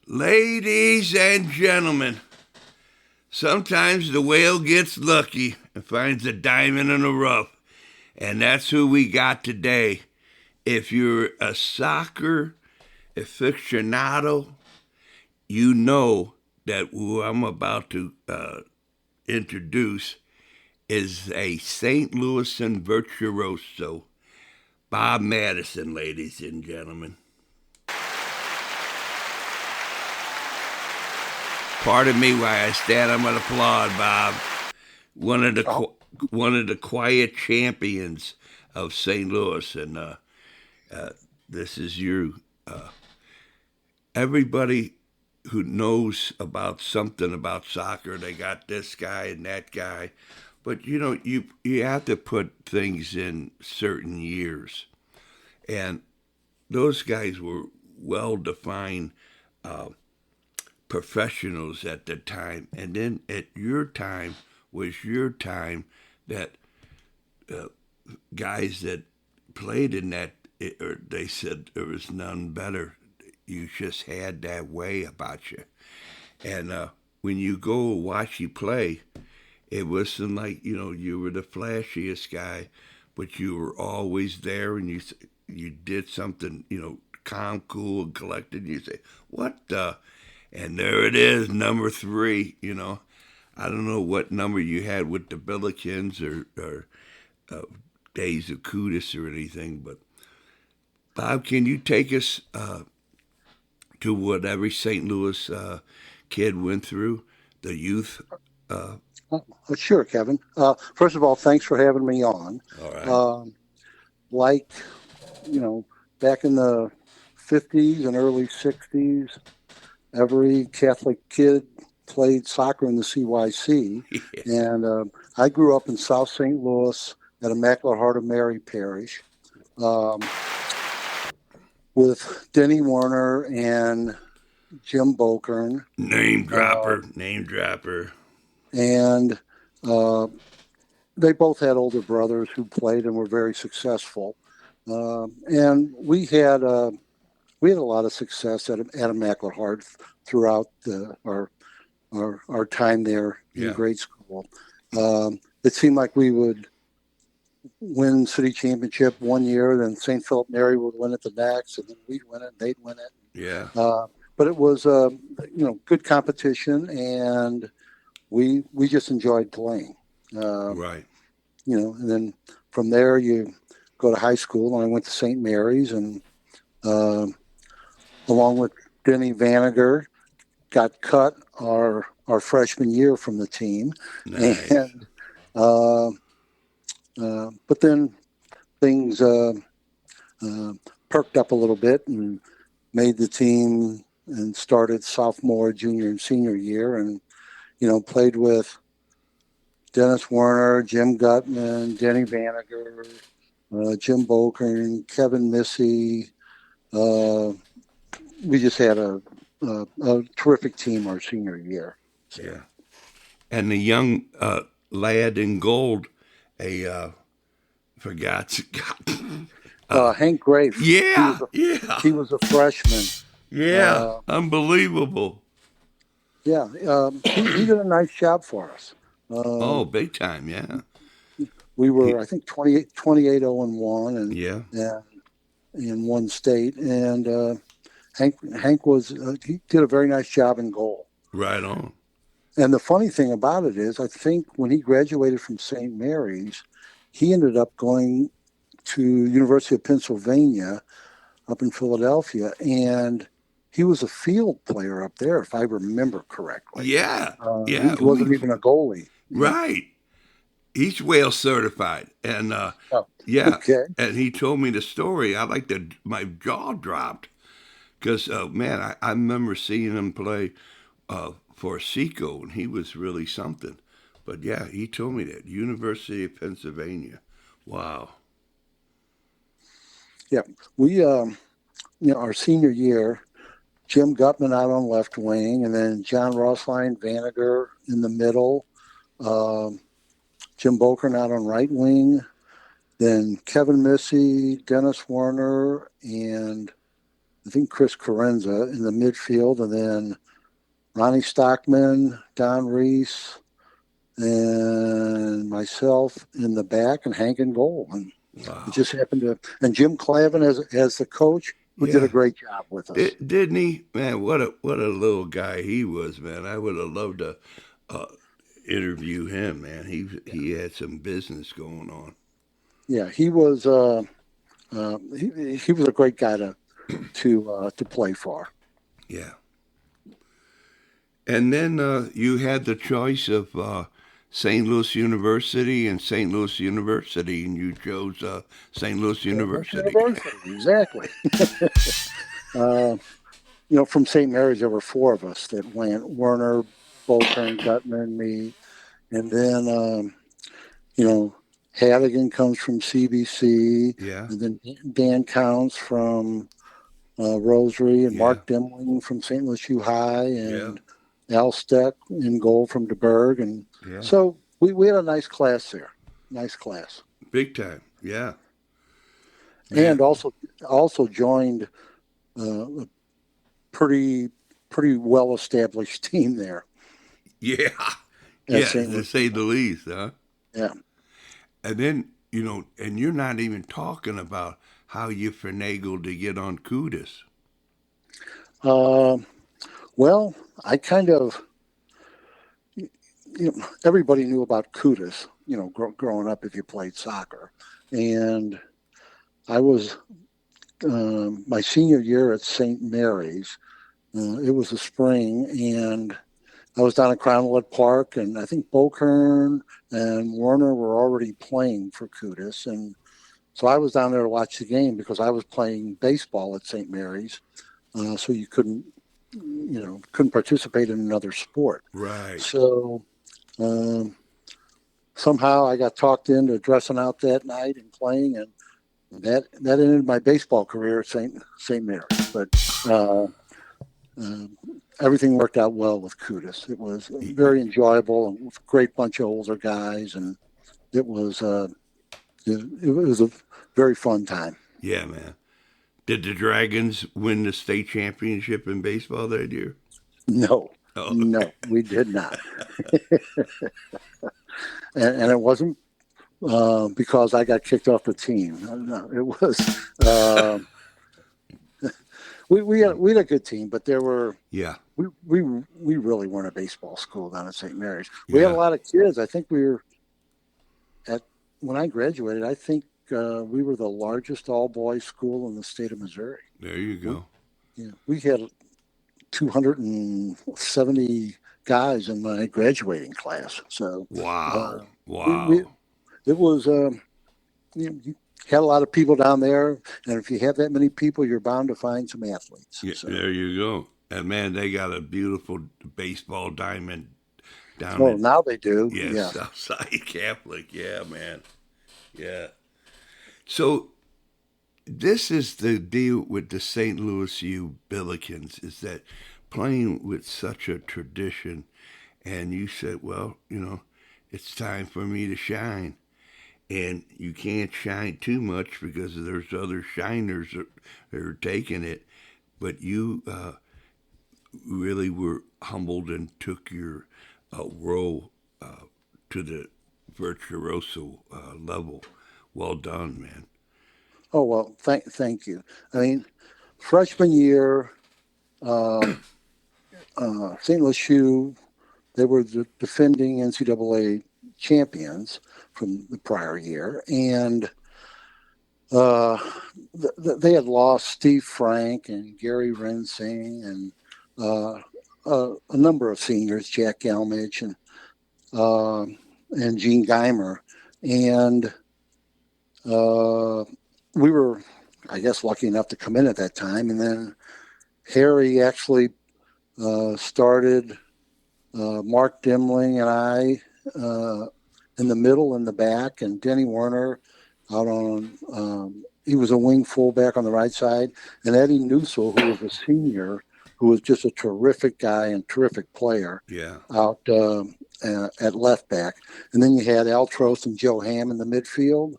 Ladies and gentlemen, sometimes the whale gets lucky and finds a diamond in the rough. And that's who we got today. If you're a soccer aficionado, you know that who I'm about to introduce is a St. Louisan virtuoso, Bob Matteson, ladies and gentlemen. Pardon me while I stand up and applaud, Bob. One of the quiet champions of St. Louis, and this is you. Everybody who knows about something about soccer, they got this guy and that guy, but you have to put things in certain years, and those guys were well defined professionals at the time, and then at your time was your time that guys that played in that, or they said there was none better. You just had that way about you, and when you go watch you play, it wasn't like you were the flashiest guy, but you were always there, and you did something calm, cool, and collected. And you say, "What the?" And there it is, number 3. I don't know what number you had with the Billikens or Days of Kudus or anything, but Bob, can you take us to what every St. Louis kid went through, the youth? Sure, Kevin. First of all, thanks for having me on. All right. Back in the 50s and early 60s, every Catholic kid played soccer in the CYC. Yeah. And I grew up in South St. Louis at Immaculate Heart of Mary Parish with Denny Vaninger and Jim Bokern. Name dropper. And they both had older brothers who played and were very successful. And we had a lot of success at Immaculate Heart throughout our time there in grade school. It seemed like we would win city championship one year, then St. Philip Neri would win it the next, and then we'd win it, and they'd win it. Yeah. But it was good competition, and we just enjoyed playing. Right. And then from there you go to high school, and I went to St. Mary's, and along with Denny Vaninger, got cut our freshman year from the team. Nice. And but then things perked up a little bit and made the team and started sophomore, junior, and senior year, and played with Dennis Werner, Jim Gutman, Denny Vaninger, Jim Bokern, Kevin Missy. We just had a terrific team our senior year. So. Yeah. And the young lad in gold, forgot. Hank Grafe. Yeah. He was a freshman. Yeah. Unbelievable. Yeah. He did a nice job for us. Big time. Yeah. We were, I think, 28-0-1 and in one state. And Hank he did a very nice job in goal. Right on. And the funny thing about it is, I think when he graduated from St. Mary's, he ended up going to University of Pennsylvania up in Philadelphia, and he was a field player up there, if I remember correctly. Yeah. He wasn't even a goalie. Right. He's whale certified. And okay. And he told me the story. My jaw dropped. Because, man, I remember seeing him play for Seco, and he was really something. But, yeah, he told me that. University of Pennsylvania. Wow. Yeah. We, our senior year, Jim Gutman out on left wing, and then John Rossline Vaninger in the middle, Jim Bokern out on right wing, then Kevin Missy, Dennis Werner, and I think Chris Carenza in the midfield, and then Ronnie Stockman, Don Reese, and myself in the back, and Hank in goal. And it Wow. just happened to, and Jim Clavin as the coach, who did a Yeah. great job with us. Didn't he? Man, what a little guy he was, man. I would have loved to uh, interview him, man. He had some business going on. Yeah, he was. He was a great guy to play for. Yeah. And then you had the choice of St. Louis University and St. Louis University, and you chose St. Louis St. Louis University. University, exactly. uh, from St. Mary's, there were four of us that went: Werner, Bolkern, Gutman, me, and then Hadigan comes from CBC, Yeah, and then Dan Counts from Rosary, and yeah, Mark Demling from St. Louis U High, yeah, and Al Steck in goal from DeBerg, and yeah. so we had a nice class there, nice class, Big time. Yeah, and man. also joined a pretty well established team there Yeah, at yeah, St. to Louis. say the least, huh? Yeah. And then, and you're not even talking about how you finagled to get on Kudus. Uh, well, I kind of, everybody knew about Kudus, growing up if you played soccer. And I was, my senior year at St. Mary's, it was the spring, and I was down at Crownwood Park, and I think Bokern and Werner were already playing for Kudus. And so I was down there to watch the game because I was playing baseball at St. Mary's. So you couldn't participate in another sport. Right. So um, somehow I got talked into dressing out that night and playing, and that ended my baseball career at St. Mary's. But uh, uh, everything worked out well with Kudus. It was very enjoyable, and with a great bunch of older guys, and it was it was a very fun time. Yeah, man. Did the Dragons win the state championship in baseball that year? No, Oh, okay. no, we did not, and it wasn't because I got kicked off the team. No, it was we had a good team, but there were Yeah, we really weren't a baseball school down at St. Mary's. We had a yeah. lot of kids. I think we were at when I graduated. I think we were the largest all boys school in the state of Missouri. There you We, go. we had 270 guys in my graduating class. So Wow. we Wow. it was you had a lot of people down there, and if you have that many people, you're bound to find some athletes. Yeah, So there you go. And man, they got a beautiful baseball diamond down oh, at, now they do, yeah, yeah. Southside Catholic. Yeah, man. Yeah. So this is the deal with the St. Louis U Billikens, is that playing with such a tradition, and you said, well, it's time for me to shine. And you can't shine too much because there's other shiners that are taking it. But you really were humbled and took your role to the virtuoso level. Well done, man. Oh well, thank you. I mean, freshman year, um, St. Louis U, they were the defending NCAA champions from the prior year, and uh, they had lost Steve Frank and Gary Rensing and a number of seniors, Jack Galmich and Gene Geimer, and we were, I guess, lucky enough to come in at that time. And then Harry actually started Mark Dimling and I in the middle and the back, and Denny Werner out on. He was a wing fullback on the right side, and Eddie Newsel, who was a senior, who was just a terrific guy and terrific player, Yeah. out at left back. And then you had Al Trost and Joe Ham in the midfield.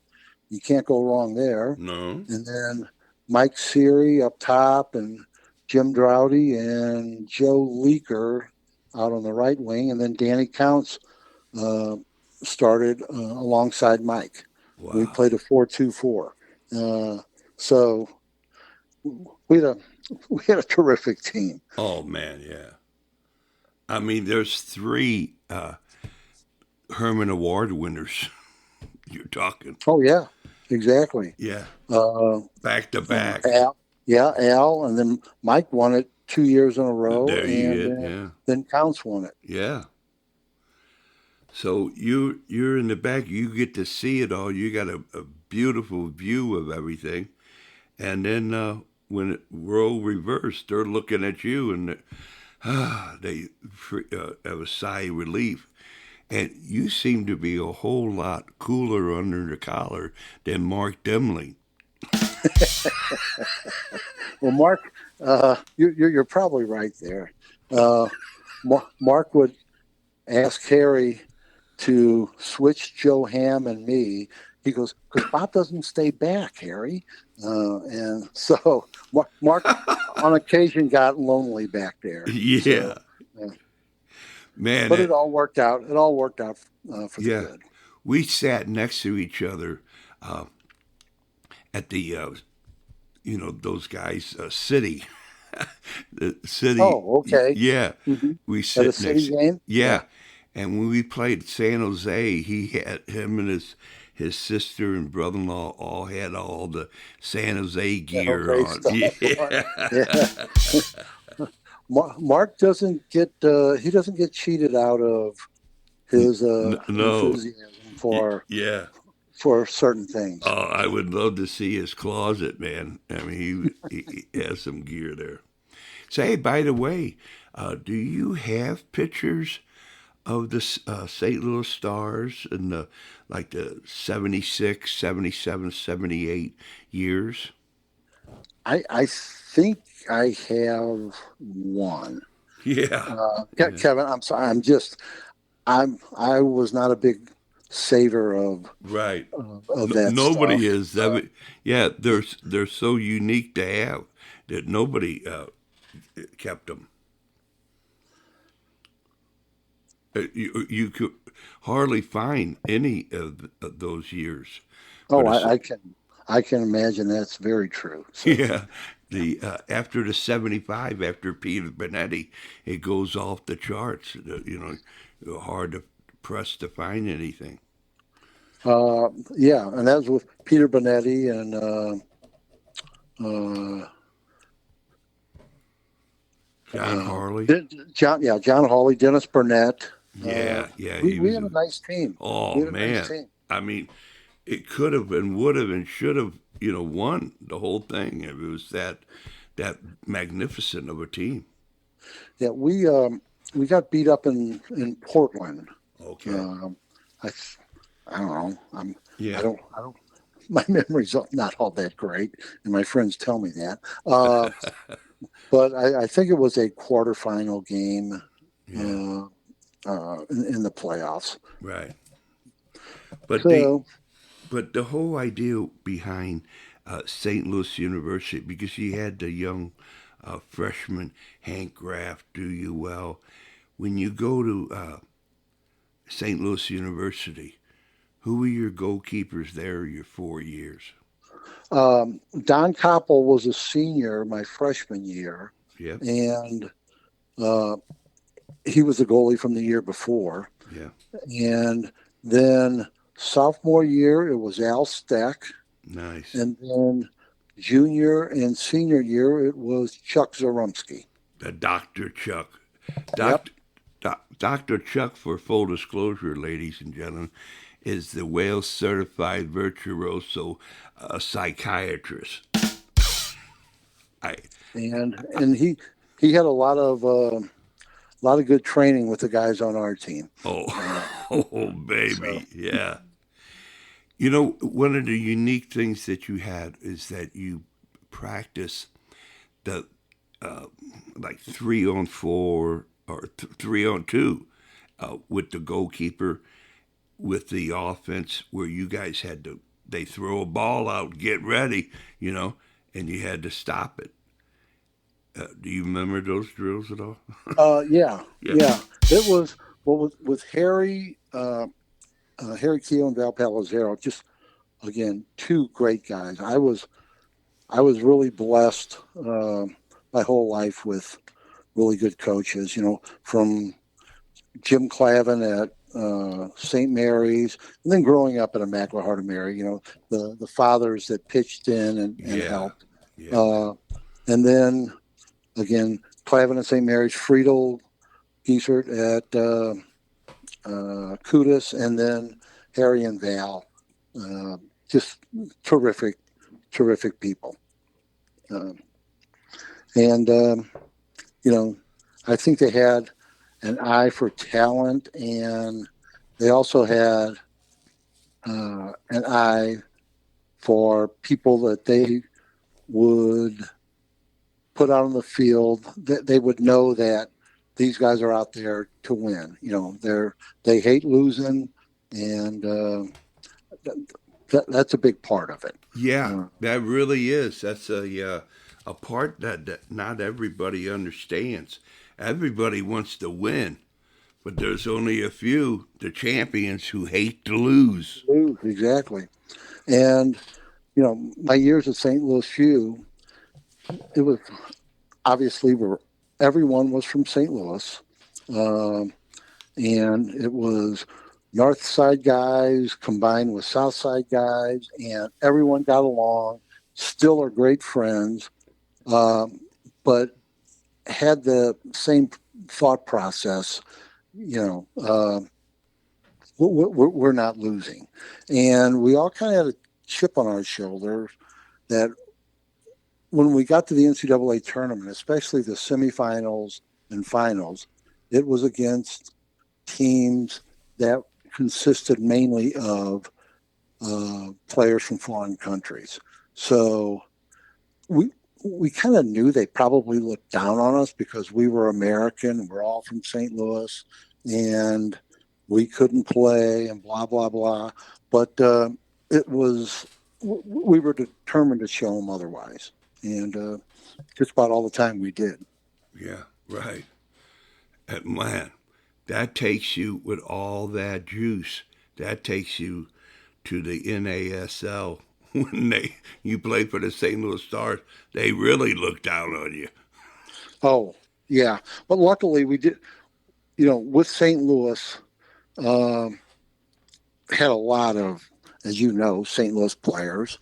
You can't go wrong there. No. And then Mike Seary up top, and Jim Droughty and Joe Leaker out on the right wing, and then Danny Counts uh, started alongside Mike. We Wow. played a 4-2-4. So we had a we had a terrific team. Oh man, yeah. I mean, there's three Herman Award winners. You're talking, Oh yeah, exactly. yeah, Uh, back to back. Al, yeah, Al, and then Mike won it 2 years in a row, There you and get, yeah, then Counts won it. yeah. So you're in the back. You get to see it all. You got a beautiful view of everything. And then when it role reversed, they're looking at you, and they have a sigh of relief. And you seem to be a whole lot cooler under the collar than Mark Demling. Well, Mark, you're probably right there. Uh, Mark would ask Harry to switch Joe Ham and me. He goes, because Bob doesn't stay back, Harry. And so Mark, on occasion, got lonely back there. Yeah, So, uh, man. but it all worked out. It all worked out for the Yeah, good. we sat next to each other at the those guys city, the city. Oh, okay. Yeah, Mm-hmm. we At a sit city next. game? Yeah, Yeah. and when we played San Jose, he had him and his sister and brother-in-law all had all the San Jose San gear Jose on. stuff. Yeah, Yeah. Mark doesn't get he doesn't get cheated out of his no, enthusiasm for yeah. certain things. Oh, I would love to see his closet, man. I mean, he has some gear there. Say, by the way, do you have pictures of the St. Louis Stars in the like the 76, 77, 78 years? I think I have one. Yeah, yeah. Kevin, I'm sorry. I was not a big saver Right. of that Nobody stuff. is. Yeah, they're so unique to have that nobody kept them. You could hardly find any of those years. Oh, But it's, I can imagine that's very true. So yeah, the after the 75, after Peter Benetti, it goes off the charts. Hard to press to find anything. yeah, and that was with Peter Benetti and uh, John Harley. John Hawley, Dennis Burnett. Yeah, yeah, We had a nice team. Oh We had a nice man, team. I mean, it could have and would have and should have, won the whole thing if it was that magnificent of a team. Yeah, we got beat up in Portland. Okay. Um, I I don't know. Yeah. I don't. My memory's not all that great, and my friends tell me that. But I think it was a quarterfinal game Yeah. in the playoffs. Right. But the So but the whole idea behind St. Louis University, because you had the young freshman Hank Graff do you well. When you go to St. Louis University, who were your goalkeepers there your 4 years? Don Koppel was a senior my freshman year, Yep. and uh, he was the goalie from the year before. Yeah. And then sophomore year, it was Al Steck. Nice. And then junior and senior year, it was Chuck Zarumsky. The Dr. Chuck. Yep. Dr. Chuck, for full disclosure, ladies and gentlemen, is the Wales certified virtuoso psychiatrist. I And he had a lot of good training with the guys on our team. oh Uh, oh so baby, yeah. One of the unique things that you had is that you practice the uh, like 3-on-4 or 3-on-2 with the goalkeeper with the offense where you guys had to they throw a ball out, get ready, and you had to stop it. Do you remember those drills at all? Yeah, Yeah. yeah. It was well with Harry, Harry Keogh and Val Palazero. Just again, two great guys. I was really blessed my whole life with really good coaches. From Jim Clavin at St. Mary's, and then growing up at Immaculate Heart of Mary. The fathers that pitched in and Yeah. helped. Yeah. Uh, and then again, Clavin at St. Mary's, Friedel Giesert at Kudus, and then Harry and Val. Just terrific, terrific people. Um, and I think they had an eye for talent, and they also had an eye for people that they would put out on the field. That they would know that these guys are out there to win. They hate losing, and that's a big part of it. Yeah, Uh, that really is. That's a part that not everybody understands. Everybody wants to win, but there's only a few, the champions, who hate to lose. exactly. And my years at St. Louis U, it was obviously where everyone was from St. Louis, um, and it was North Side guys combined with South Side guys, and everyone got along. Still are great friends, um, but had the same thought process. We're not losing, and we all kind of had a chip on our shoulder that when we got to the NCAA tournament, especially the semifinals and finals, it was against teams that consisted mainly of players from foreign countries. So we we kind of knew they probably looked down on us because we were American. We're all from St. Louis, and we couldn't play and blah blah blah. But it was we were determined to show them otherwise, and just about all the time we did. Yeah, right. And man, that takes you with all that juice. That takes you to the NASL when you play for the St. Louis Stars. They really look down on you. Oh yeah, but luckily we did. With St. Louis, um, had a lot of, as you know, St. Louis players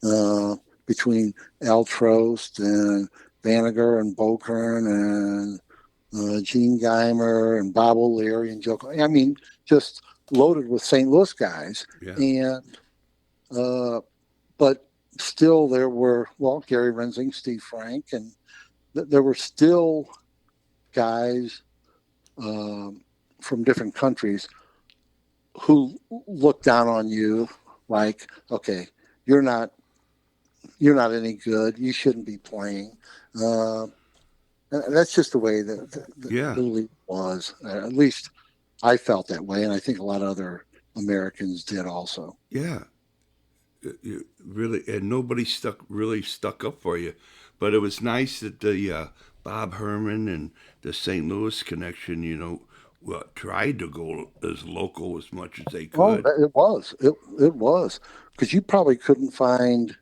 uh, between Al Trost and Vaninger and Bokern and Gene Geimer and Bob O'Leary and Joe. I mean, just loaded with St. Louis guys. Yeah, And but still, there were Gary Renzing, Steve Frank, and there were still guys from different countries who look down on you like, okay, you're not any good. You shouldn't be playing. Uh, that's just the way that yeah, the league was. At least I felt that way, and I think a lot of other Americans did also. yeah. Really, and nobody stuck up for you. But it was nice that the Bob Herman and the St. Louis connection, tried to go as local as much as they Oh, could. it was because you probably couldn't find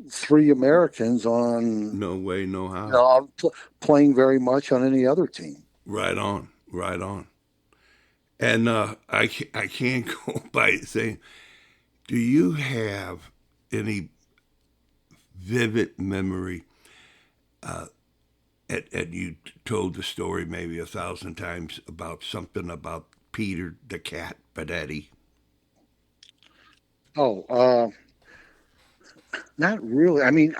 three Americans on No way, no you how. know on playing very much on any other team. Right on, right on. And I can't go by saying, do you have any vivid memory? And you told the story maybe 1,000 times about something about Peter the cat Padetti. Oh, not really. I mean,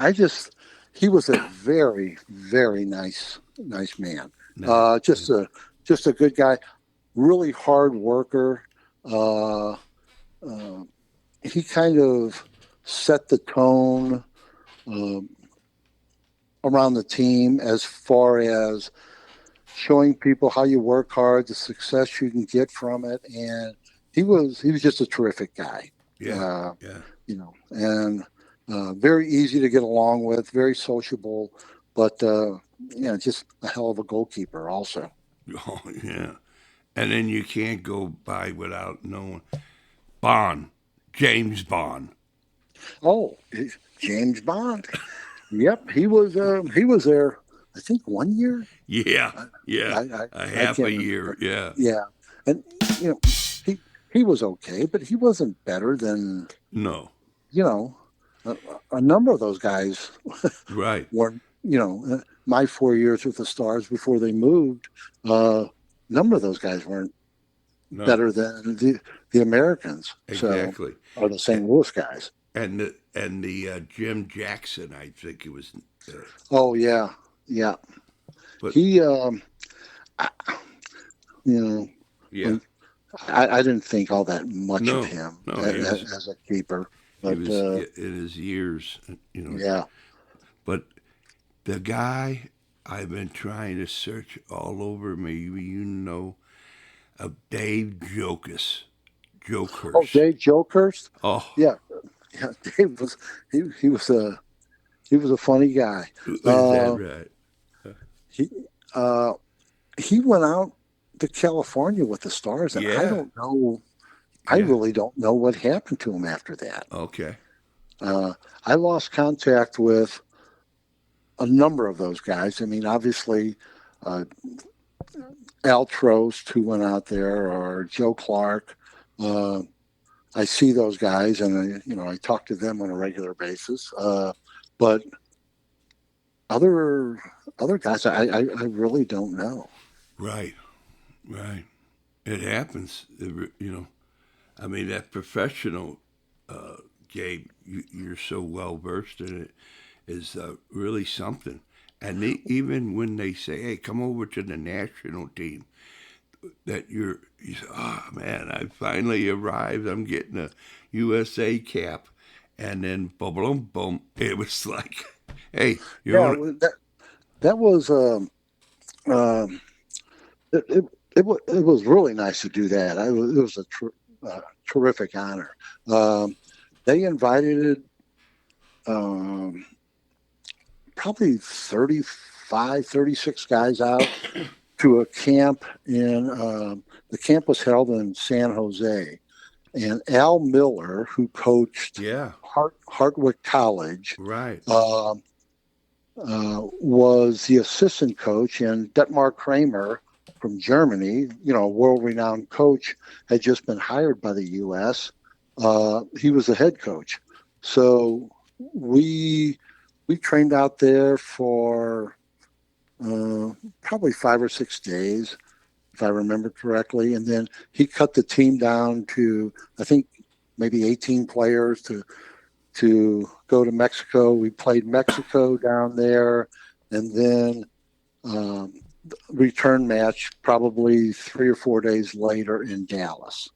he was a very, very nice man. Nice. Just a good guy, really hard worker. Uh, uh, he kind of set the tone uh, around the team as far as showing people how you work hard, the success you can get from it, and he was just a terrific guy. Yeah, Uh, yeah, and Very easy to get along with, very sociable, but just a hell of a goalkeeper also. Oh yeah. And then you can't go by without knowing Bond, James Bond. Oh, James Bond. Yep, he was there. I think 1 year. Yeah, I yeah. A I half a can't year. remember. Yeah. Yeah, and you know he he was okay, but he wasn't better than No. you know a, a number of those guys Right. were. My 4 years with the Stars before they moved. A number of those guys weren't No. better than the Americans. So Exactly. or the St. And Louis guys. the Jim Jackson, I think it was. Uh, Oh yeah, yeah. but He I- you know yeah. when I didn't think all that much of No. him No. He was. as a keeper, He but was in his years. yeah. But the guy I've been trying to search all over. Maybe of Dave Oh, Jokers. Dave Jokers, Oh, yeah, yeah. Dave was he was he was a funny guy. is that Uh, right? he uh, he went out to California with the Stars, and I Yeah, don't know. I yeah. really don't know what happened to him after that. Okay. Uh, I lost contact with a number of those guys. I mean, obviously, uh, Al Trost, who went out there, or Joe Clark. Uh, I see those guys, and I talk to them on a regular basis. But other other guys, I really don't know. Right, right. It happens. I mean, that professional game, you're so well versed in it, is really something. And even when they say, "Hey, come over to the national team," that you say, "Oh man, I finally arrived. I'm getting a USA cap," and then boom, boom, boom. It was like, "Hey, you're Yeah, on." that was um, it was really nice to do that. It was a terrific honor. Um, they invited um, probably 35, 36 guys out to a camp in the camp was held in San Jose, and Al Miller, who coached Yeah, Hartwick College, right. was the assistant coach, and Detmar Kramer from Germany, a world-renowned coach, had just been hired by the U.S. He was the head coach, so we trained out there for probably 5 or 6 days, if I remember correctly, and then he cut the team down to I think maybe 18 players to go to Mexico. We played Mexico down there, and then return match probably 3 or 4 days later in Dallas.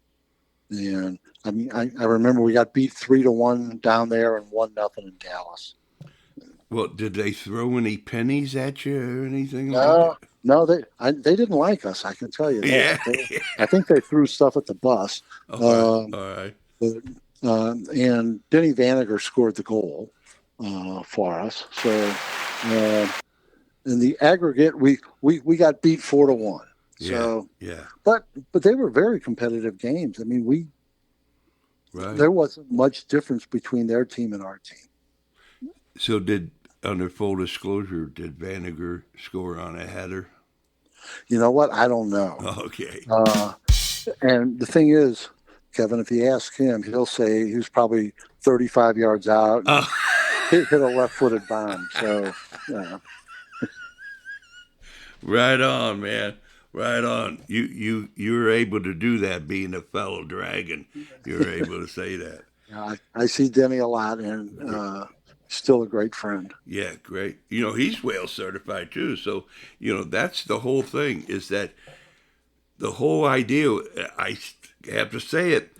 And I mean, I remember we got beat 3-1 down there and 1-0 in Dallas. Well, did they throw any pennies at you or anything like No, that? no, they didn't like us. I can tell you Yeah. that. I think they threw stuff at the bus. All right. Um, All right. but, and Denny Vaninger scored the goal for us. So in the aggregate, we got beat 4-1. Yeah. So, Yeah. but they were very competitive games. I mean, Right. there wasn't much difference between their team and our team. So under full disclosure, did Vanager score on a header? You know what? I don't know. Okay. And the thing is, Kevin, if you ask him, he'll say he was probably 35 yards out and hit a left-footed bomb. So, Right on, man. Right on. You were able to do that, being a fellow dragon. You were able to say that. I see Denny a lot, and still a great friend. Yeah, great. He's whale certified too. So that's the whole thing. Is that the whole idea? I have to say it.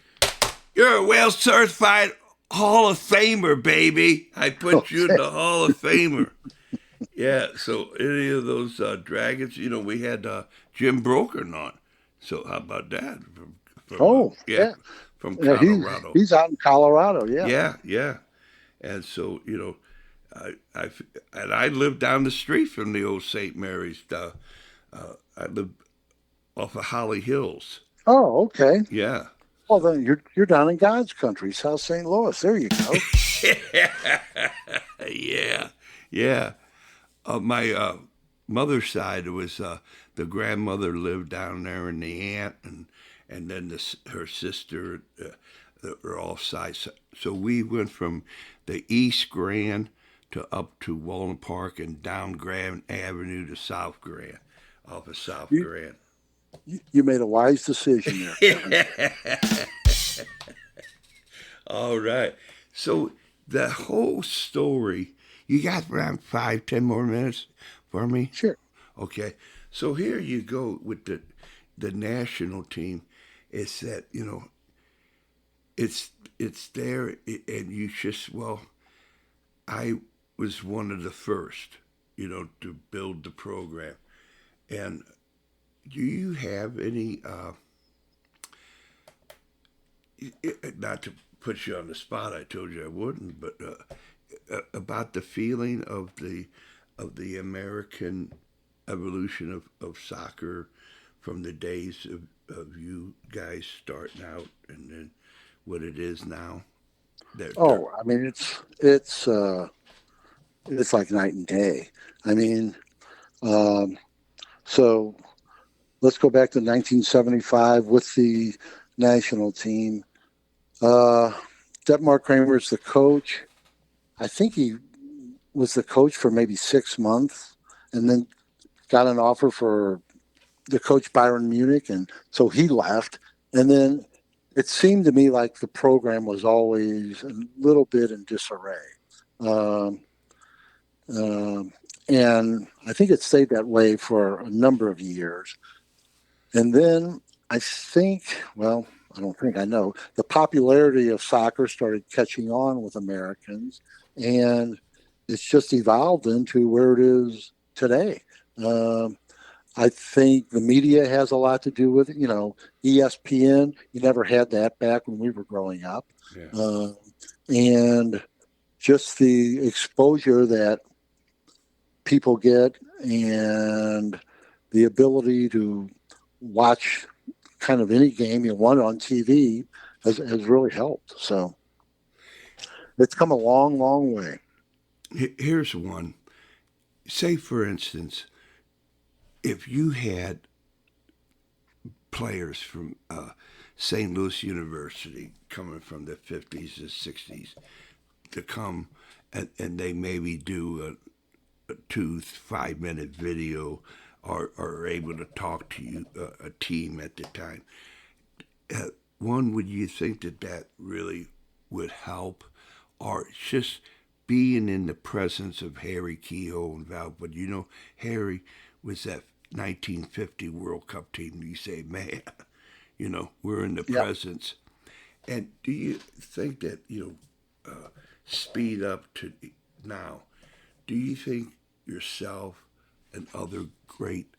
You're a whale certified Hall of Famer, baby. I put you in the Hall of Famer. Yeah, so any of those dragons, we had Jim Broken on. So how about that? Yeah. From Yeah, Colorado. he's out in Colorado. Yeah. Yeah, yeah. And so, I lived down the street from the old St. Mary's. I lived off of Holly Hills. Oh, okay. Yeah. Well, then you're down in God's country, South St. Louis. There you go. Yeah. Yeah. My mother's side was the grandmother lived down there, and the aunt, and then her sister are all sides. So we went from the East Grand to up to Walnut Park and down Grand Avenue to South Grand, off of South You, Grand. you made a wise decision there, Kevin. All right. So the whole story, you got around 5, 10 more minutes for me? Sure. Okay. So here you go with the national team. It's that, it's there, and you just, well, I was one of the first, to build the program. And do you have any, not to put you on the spot, I told you I wouldn't, but about the feeling of the American evolution of soccer from the days of you guys starting out and then what it is now? Oh, I mean, it's like night and day. I mean, so let's go back to 1975 with the national team. Detmar Kramer's the coach. I think he was the coach for maybe 6 months, and then got an offer for the coach Byron Munich, and so he left. And then it seemed to me like the program was always a little bit in disarray. Um, and I think it stayed that way for a number of years. And then I think, well, I don't think I know, the popularity of soccer started catching on with Americans, and it's just evolved into where it is today. I think the media has a lot to do with it. ESPN, you never had that back when we were growing up. Yeah. And just the exposure that people get and the ability to watch kind of any game you want on TV has really helped. So it's come a long, long way. Here's one. Say, for instance, if you had players from St. Louis University coming from the 50s and 60s to come and they maybe do a 2 5 minute video or are able to talk to you, a team at the time. One, would you think that really would help, or just being in the presence of Harry Kehoe and Val? But Harry was that 1950 World Cup team. You say, man, we're in the presence. And do you think that speed up to now? Do you think yourself and other great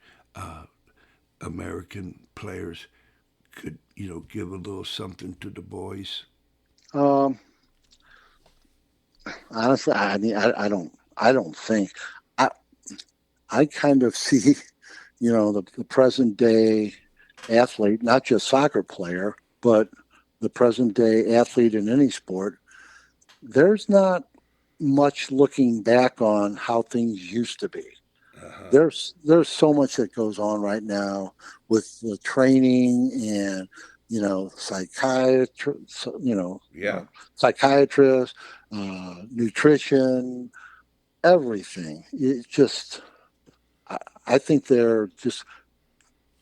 American players could give a little something to the boys? Honestly, I mean, I don't think. I kind of see, the present day athlete, not just soccer player, but the present day athlete in any sport. There's not much looking back on how things used to be. Uh-huh. There's so much that goes on right now with the training and psychiatrists, nutrition, everything. It just, I think they're just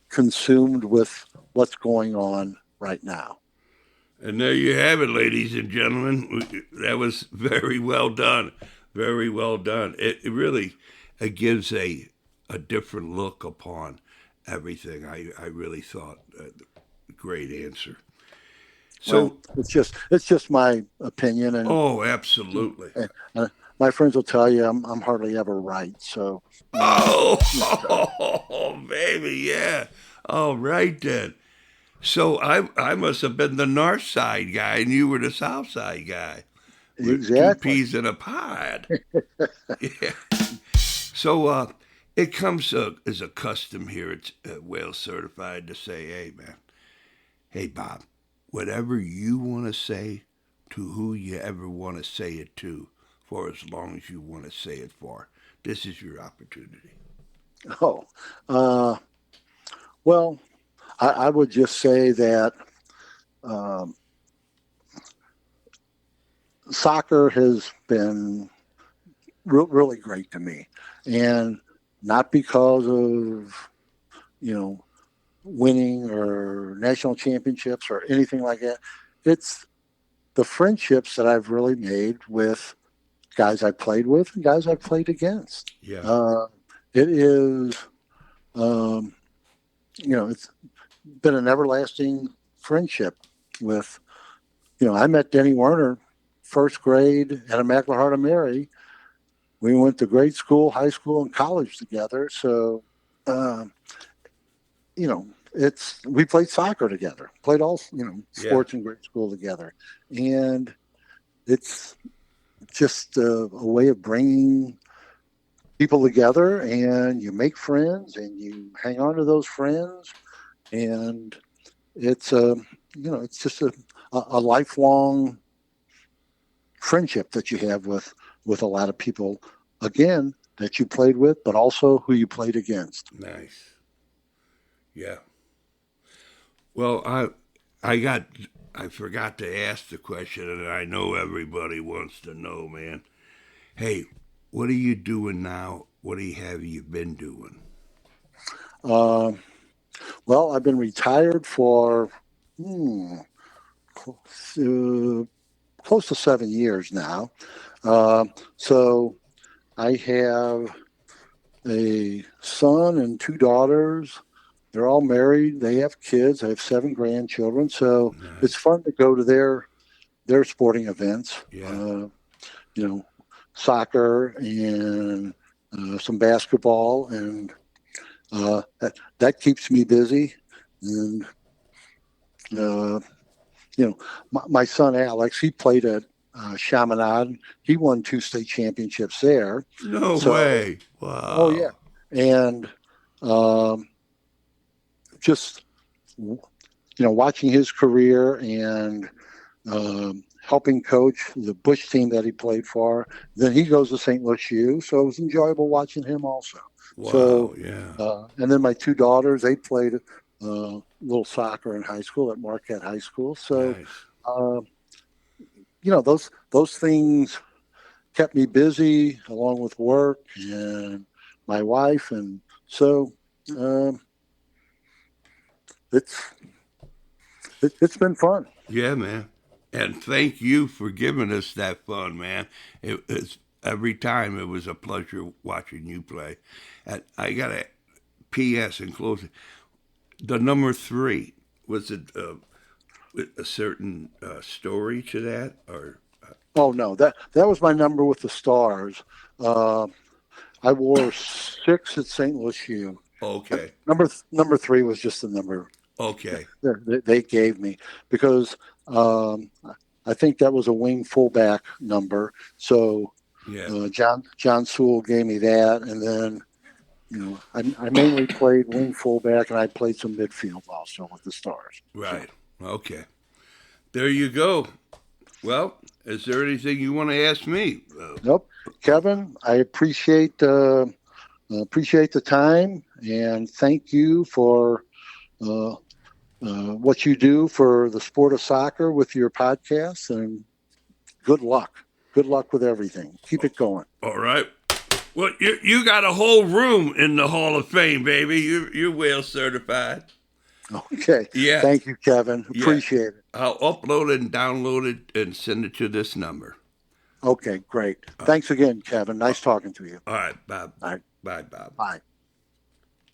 consumed with what's going on right now. And there you have it, ladies and gentlemen. That was very well done. Very well done. It really gives a different look upon everything. I really thought great answer. So it's just my opinion, and absolutely. My friends will tell you I'm hardly ever right. So baby, yeah. All right then. So I must have been the north side guy, and you were the south side guy. with two Exactly. peas in a pod. Yeah. So it comes as a custom here at Whale Certified to say, hey, man, hey, Bob, whatever you want to say to who you ever want to say it to for as long as you want to say it for, this is your opportunity. Oh, uh, well, I would just say that um, soccer has been really great to me, and not because of winning or national championships or anything like that. It's the friendships that I've really made with guys I played with and guys I played against. Yeah. Uh, it is, um, it's been an everlasting friendship with, I met Denny Vaninger first grade at Immaculate Heart of Mary. We went to grade school, high school, and college together. So, um, we played soccer together, played all, Yeah. sports in grade school together. And it's just a way of bringing people together, and you make friends and you hang on to those friends. And it's it's just a lifelong friendship that you have with a lot of people, again, that you played with, but also who you played against. Nice. Yeah. Well, I forgot to ask the question, and I know everybody wants to know, man. Hey, what are you doing now? What have you been doing? Uh, well, I've been retired for uh, close to 7 years now. So I have a son and two daughters. They're all married. They have kids. I have 7 grandchildren. So it's Nice. fun to go to their sporting events. Yeah. You know, soccer and some basketball, and that keeps me busy. And uh, my son Alex, he played at Chaminade. He won 2 state championships there. No So, way. oh yeah, Wow. and um, just watching his career and helping coach the Bush team that he played for. Then he goes to St. Louis U, so it was enjoyable watching him also. Wow. So, Yeah. and then my two daughters, they played little soccer in high school at Marquette High School. So, Nice. uh, those things kept me busy along with work and my wife, and so um, it's it's been fun. Yeah, man. And thank you for giving us that fun, man. It's every time it was a pleasure watching you play. And I got a P.S. in closing. The number 3, was it a certain story to that, or? Oh no, that was my number with the Stars. Uh, I wore 6 at St. Louis U. Okay. Number 3 was just the number Okay. they gave me because um, I think that was a wing fullback number. So Yeah. John Sewell gave me that, and then I mainly played wing fullback, and I played some midfield also with the Stars. So Right. Okay. There you go. Well, is there anything you want to ask me? nope, Kevin, I appreciate the time, and thank you for uh, what you do for the sport of soccer with your podcast. And good luck. Good luck with everything. Keep it going. All right. Well, you got a whole room in the Hall of Fame, baby. You're well certified. Okay. Yeah. Thank you, Kevin. Yeah. Appreciate it. I'll upload it and download it and send it to this number. Okay, great. Thanks again, Kevin. Nice talking to you. All right, Bob. All right. Bye, Bob. Bye.